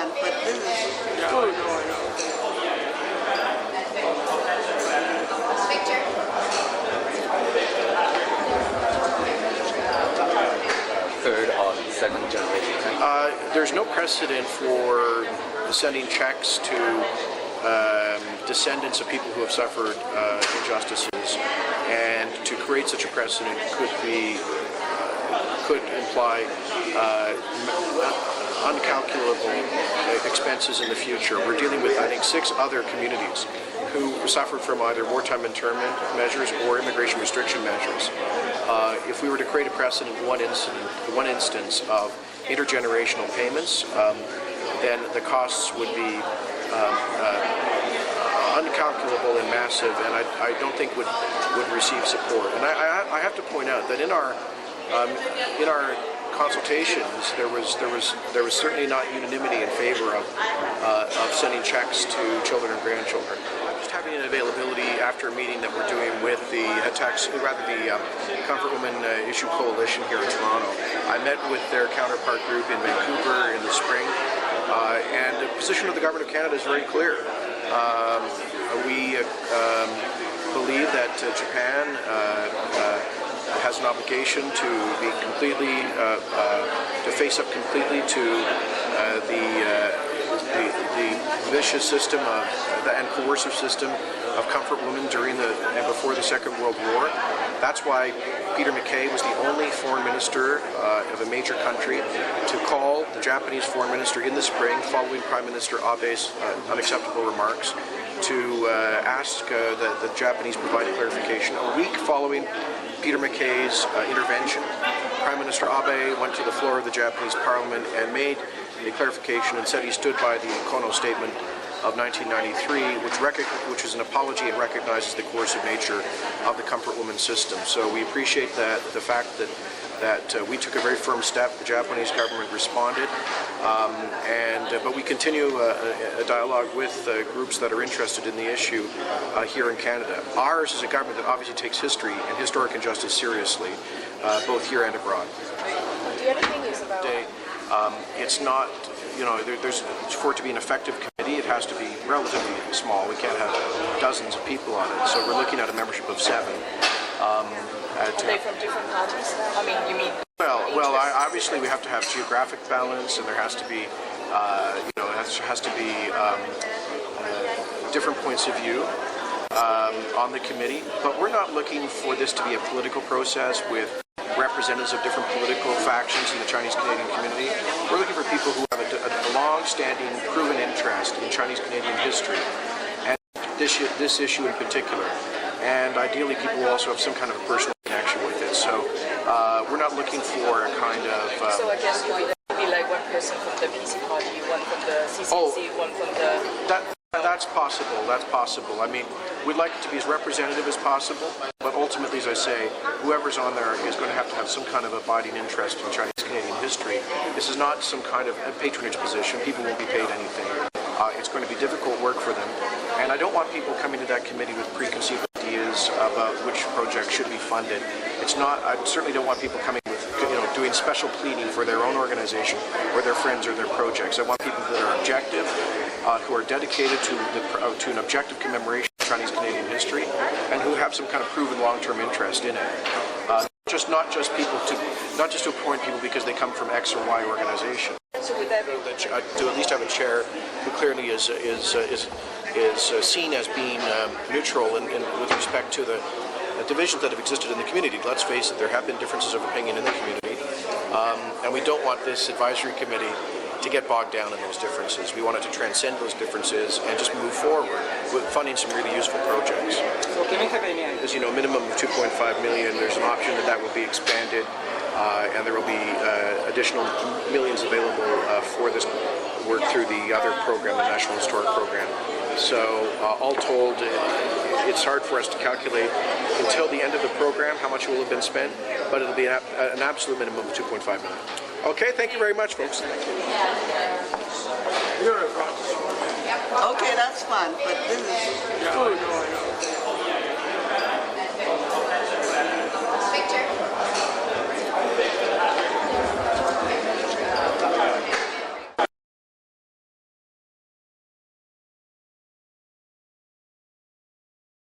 fun, but this is food. Third or second generation? There's no precedent for sending checks to descendants of people who have suffered injustices, and to create such a precedent could imply uncalculable expenses in the future. We're dealing with, I think, 6 other communities who suffered from either wartime internment measures or immigration restriction measures. If we were to create a precedent in one instance of intergenerational payments, then the costs would be uncalculable and massive, and I don't think would receive support. And I have to point out that in our consultations, there was certainly not unanimity in favor of sending checks to children and grandchildren. Just having an availability after a meeting that we're doing with the Comfort Women Issue Coalition here in Toronto. I met with their counterpart group in Vancouver in the spring, and the position of the Government of Canada is very clear. We believe that Japan has an obligation to be completely, to face up completely to the vicious system and coercive system of comfort women during and before the Second World War. That's why Peter MacKay was the only foreign minister of a major country to call the Japanese foreign minister in the spring, following Prime Minister Abe's unacceptable remarks, to ask that the Japanese provide a clarification. A week following Peter MacKay's intervention, Prime Minister Abe went to the floor of the Japanese Parliament and made a clarification and said he stood by the Kono Statement of 1993, which is an apology and recognizes the coercive nature of the comfort woman system. So we appreciate the fact that we took a very firm step. The Japanese government responded, but we continue a dialogue with groups that are interested in the issue here in Canada. Ours is a government that obviously takes history and historic injustice seriously, both here and abroad. The other thing is about... It's not, for it to be an effective committee, it has to be relatively small. We can't have dozens of people on it. So we're looking at a membership of 7. Are they from different parties? I mean, you mean... Well, obviously we have to have geographic balance, and there has to be, different points of view on the committee. But we're not looking for this to be a political process with representatives of different political factions in the Chinese-Canadian community. We're looking for people who have a long-standing, proven interest in Chinese-Canadian history, and this issue in particular. And ideally, people will also have some kind of a personal connection with it. So we're not looking for a kind of... So I guess you would be like one person from the PC Party, one from the CCC, one from the... That's possible. That's possible. I mean, we'd like it to be as representative as possible, but ultimately, as I say, whoever's on there is going to have some kind of abiding interest in Chinese-Canadian history. This is not some kind of a patronage position. People won't be paid anything. It's going to be difficult work for them, and I don't want people coming to that committee with preconceived ideas about which project should be funded. It's not. I certainly don't want people coming with, doing special pleading for their own organization or their friends or their projects. I want people that are objective, who are dedicated to an objective commemoration of Chinese-Canadian history, and who have some kind of proven long-term interest in it. Not just to appoint people because they come from X or Y organization. So would that be to at least have a chair who clearly is seen as being neutral with respect to the divisions that have existed in the community. Let's face it, there have been differences of opinion in the community, and we don't want this advisory committee to get bogged down in those differences. We want it to transcend those differences and just move forward with funding some really useful projects. As you know, a minimum of $2.5 million. There's an option that will be expanded, and there will be additional millions available for this work through the other program, the National Historic Program. So all told, it's hard for us to calculate until the end of the program how much will have been spent, but it'll be an absolute minimum of $2.5 million. Okay, thank you very much, folks. Okay, that's fun, but this is food.